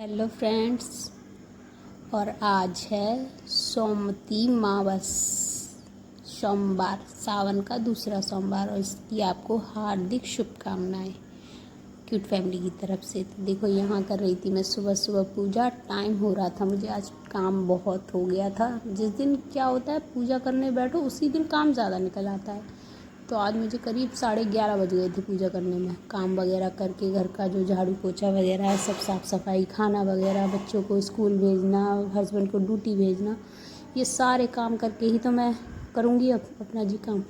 Hello friends. और आज है सोमवती मावस, सोमवार, सावन का दूसरा सोमवार। और इसकी आपको हार्दिक शुभकामनाएं क्यूट फैमिली की तरफ से। तो देखो यहाँ कर रही थी मैं सुबह सुबह पूजा। टाइम हो रहा था मुझे, आज काम बहुत हो गया था। जिस दिन क्या होता है पूजा करने बैठो उसी दिन काम ज़्यादा निकल आता है। तो आज मुझे करीब 11:30 बज गए थे पूजा करने में। काम वगैरह करके घर का जो झाड़ू पोछा वगैरह है सब साफ़ सफाई, खाना वगैरह, बच्चों को स्कूल भेजना, हस्बैंड को ड्यूटी भेजना, ये सारे काम करके ही तो मैं करूँगी अब अपना जी काम।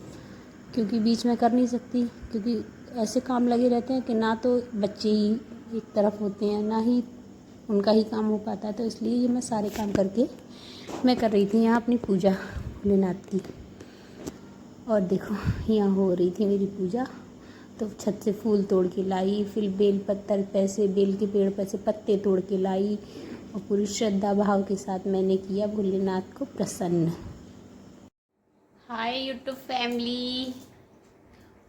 क्योंकि बीच में कर नहीं सकती, क्योंकि ऐसे काम लगे रहते हैं कि ना तो बच्चे ही एक तरफ होते हैं ना ही उनका ही काम हो पाता है। तो इसलिए ये मैं सारे काम करके मैं कर रही थी यहाँ अपनी पूजा भोलेनाथ की। और देखो यहाँ हो रही थी मेरी पूजा। तो छत से फूल तोड़ के लाई, फिर बेल पत्तर पैसे, बेल के पेड़ पर से पत्ते तोड़ के लाई और पूरी श्रद्धा भाव के साथ मैंने किया भोलेनाथ को प्रसन्न। Hi YouTube family.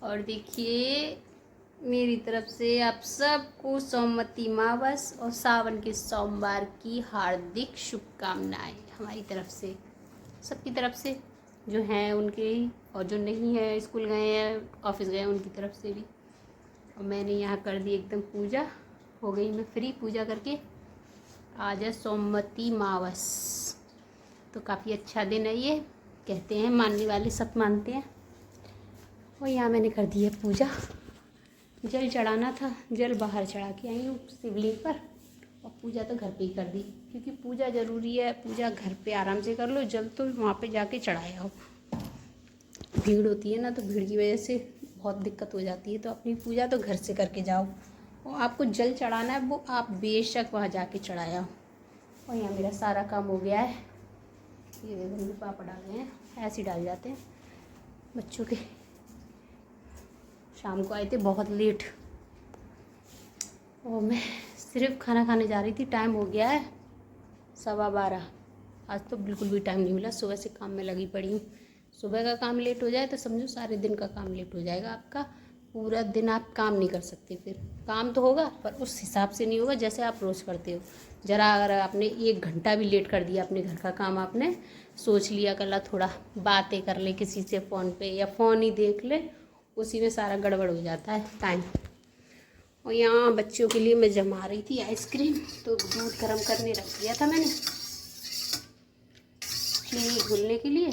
और देखिए मेरी तरफ से आप सबको सोमवती मावस और सावन के सोमवार की हार्दिक शुभकामनाएं हमारी तरफ से, सबकी तरफ से, जो हैं उनके ही और जो नहीं है स्कूल गए हैं ऑफिस गए हैं उनकी तरफ से भी। और मैंने यहाँ कर दी एकदम पूजा, हो गई मैं फ्री पूजा करके। आज है सोमवती मावस, तो काफ़ी अच्छा दिन है ये, कहते हैं मानने वाले सब मानते हैं। और यहाँ मैंने कर दी है पूजा। जल चढ़ाना था, जल बाहर चढ़ा के आई हूँ शिवलिंग पर, और पूजा तो घर पे ही कर दी, क्योंकि पूजा ज़रूरी है। पूजा घर पे आराम से कर लो, जल तो वहाँ पे जाके चढ़ाया हो। भीड़ होती है ना, तो भीड़ की वजह से बहुत दिक्कत हो जाती है। तो अपनी पूजा तो घर से करके जाओ, और आपको जल चढ़ाना है वो आप बेशक वहाँ जाके चढ़ाया हो। और यहाँ मेरा सारा काम हो गया है। ये देखो मेरे पापा डाले हैं, ऐसे ही डाल जाते हैं बच्चों के। शाम को आए थे बहुत लेट, और मैं सिर्फ खाना खाने जा रही थी। टाइम हो गया है 12:15। आज तो बिल्कुल भी टाइम नहीं मिला, सुबह से काम में लगी पड़ी हूँ। सुबह का काम लेट हो जाए तो समझो सारे दिन का काम लेट हो जाएगा आपका। पूरा दिन आप काम नहीं कर सकते, फिर काम तो होगा पर उस हिसाब से नहीं होगा जैसे आप रोज़ करते हो। ज़रा अगर आपने 1 घंटा भी लेट कर दिया अपने घर का काम, आपने सोच लिया कल थोड़ा बातें कर ले किसी से फ़ोन पे या फ़ोन ही देख ले, उसी में सारा गड़बड़ हो जाता है टाइम। और यहाँ बच्चों के लिए मैं जमा रही थी आइसक्रीम, तो दूध गर्म करने रख दिया था मैंने चीनी घुलने के लिए,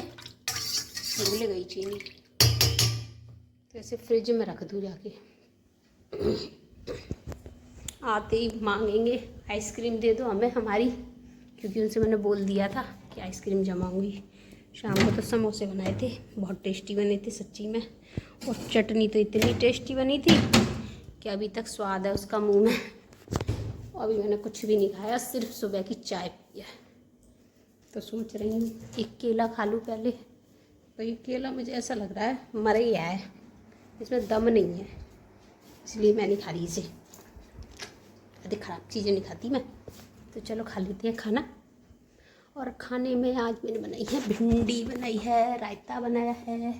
भूल गई चीनी, तो ऐसे फ्रिज में रख दूँ जाके। आते ही मांगेंगे आइसक्रीम दे दो हमें हमारी, क्योंकि उनसे मैंने बोल दिया था कि आइसक्रीम जमाऊंगी। शाम को तो समोसे बनाए थे, बहुत टेस्टी बने थे सच्ची में। और चटनी तो इतनी टेस्टी बनी थी कि अभी तक स्वाद है उसका मुंह में। अभी मैंने कुछ भी नहीं खाया, सिर्फ सुबह की चाय पी है। तो सोच रही हूँ एक केला खा लूँ पहले। तो ये केला मुझे ऐसा लग रहा है मर ही गया है, इसमें दम नहीं है, इसलिए मैं नहीं खा रही इसे। अधिक ख़राब चीज़ें नहीं खाती मैं। तो चलो खा लेते हैं खाना। और खाने में आज मैंने बनाई है भिंडी बनाई है, रायता बनाया है,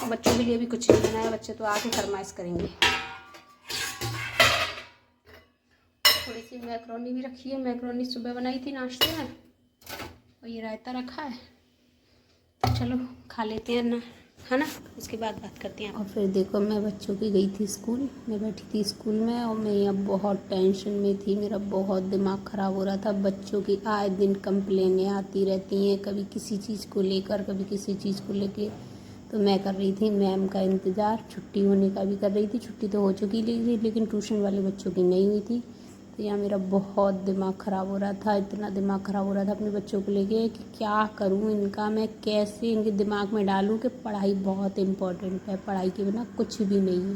और बच्चों के लिए भी कुछ नहीं बनाया। बच्चे तो आके फरमाइश करेंगे। थोड़ी सी मैक्रोनी भी रखी है, मैक्रोनी सुबह बनाई थी नाश्ते में, और ये रायता रखा है। तो चलो खा लेते हैं ना खाना, उसके बाद बात करते हैं। और फिर देखो मैं बच्चों की गई थी स्कूल, मैं बैठी थी स्कूल में, और मैं यहाँ बहुत टेंशन में थी। मेरा बहुत दिमाग ख़राब हो रहा था। बच्चों की आए दिन कंप्लेनें आती रहती हैं, कभी किसी चीज़ को लेकर, कभी किसी चीज़ को लेकर। तो मैं कर रही थी मैम का इंतज़ार, छुट्टी होने का भी कर रही थी। छुट्टी तो हो चुकी थी लेकिन ट्यूशन वाले बच्चों की नहीं हुई थी। तो यहाँ मेरा बहुत दिमाग ख़राब हो रहा था, इतना दिमाग ख़राब हो रहा था अपने बच्चों को लेके कि क्या करूँ इनका, मैं कैसे इनके दिमाग में डालूँ कि पढ़ाई बहुत इम्पोर्टेंट है, पढ़ाई के बिना कुछ भी नहीं है।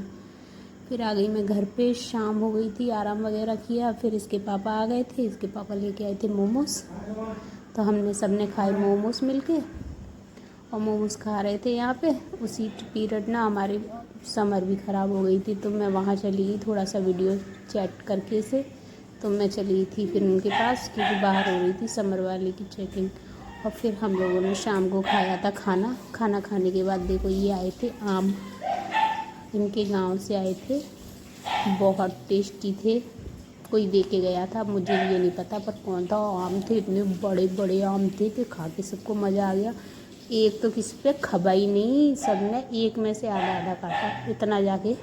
फिर आ गई मैं घर पे, शाम हो गई थी, आराम वगैरह किया। फिर इसके पापा आ गए थे, इसके पापा लेके आए थे मोमोज़, तो हमने सब ने खाए मोमोज़ मिल के। और मोमोज़ खा रहे थे यहाँ पे। उसी पीरियड ना हमारी समर भी ख़राब हो गई थी, तो मैं वहाँ चली गई थोड़ा सा वीडियो चैट करके से। तो मैं चली थी फिर उनके पास, क्योंकि बाहर हो रही थी समर वाले की चेकिंग। और फिर हम लोगों ने शाम को खाया था खाना। खाना खाने के बाद देखो ये आए थे आम, इनके गांव से आए थे, बहुत टेस्टी थे। कोई दे के गया था, मुझे ये नहीं पता पर कौन था। आम थे, इतने बड़े बड़े आम थे कि खा के सबको मज़ा आ गया। एक तो किसी पे खबा ही नहीं, सब ने एक में से आधा आधा काटा, इतना जाके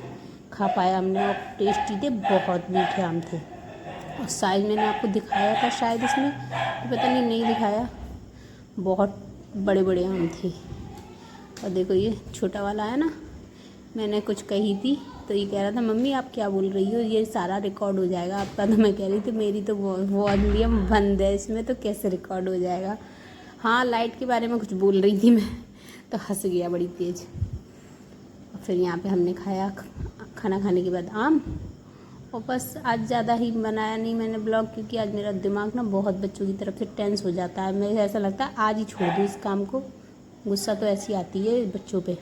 खा पाया हमने। और टेस्टी थे, बहुत मीठे आम थे। और साइज़ मैंने आपको दिखाया था शायद इसमें, तो पता नहीं दिखाया। बहुत बड़े बड़े आम थे। और देखो ये छोटा वाला है ना, मैंने कुछ कही थी तो ये कह रहा था मम्मी आप क्या बोल रही हो, ये सारा रिकॉर्ड हो जाएगा आपका। तो मैं कह रही थी मेरी तो वॉल्यूम बंद है इसमें, तो कैसे रिकॉर्ड हो जाएगा। हाँ, लाइट के बारे में कुछ बोल रही थी मैं, तो हंस गया बड़ी तेज़। और फिर यहाँ पे हमने खाया, खाना खाने के बाद आम। और बस आज ज़्यादा ही बनाया नहीं मैंने ब्लॉग, क्योंकि आज मेरा दिमाग ना बहुत बच्चों की तरफ से टेंस हो जाता है। मुझे ऐसा लगता है आज ही छोड़ दूँ इस काम को। गुस्सा तो ऐसी आती है बच्चों पे।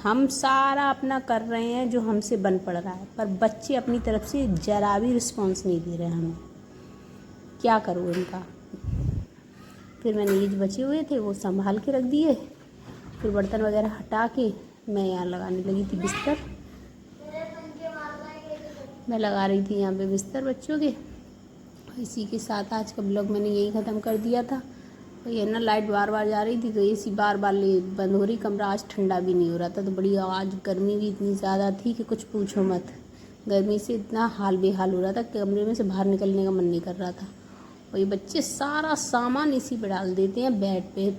हम सारा अपना कर रहे हैं जो हमसे बन पड़ रहा है, पर बच्चे अपनी तरफ से जरा भी रिस्पॉन्स नहीं दे रहे हमें। क्या करूँ इनका। फिर मैंने ये जो बचे हुए थे वो संभाल के रख दिए। फिर बर्तन वगैरह हटा के मैं यहाँ लगाने लगी थी बिस्तर। मैं लगा रही थी यहाँ पे बिस्तर बच्चों के। इसी के साथ आज का ब्लॉग मैंने यही ख़त्म कर दिया था। तो ये ना लाइट बार बार जा रही थी, तो एसी बार बार बंद हो रही। कमरा आज ठंडा भी नहीं हो रहा था, तो बड़ी आज गर्मी भी इतनी ज़्यादा थी कि कुछ पूछो मत। गर्मी से इतना हाल बेहाल हो रहा था, कमरे में से बाहर निकलने का मन नहीं कर रहा था। और ये बच्चे सारा सामान इसी पे डाल देते हैं बेड पे।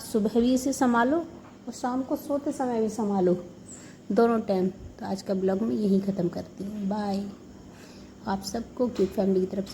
सुबह भी इसे संभालो और शाम को सोते समय भी संभालो, दोनों टाइम। तो आज का ब्लॉग मैं यही ख़त्म करती हूँ। बाय। आप सबको क्यूट फैमिली की तरफ से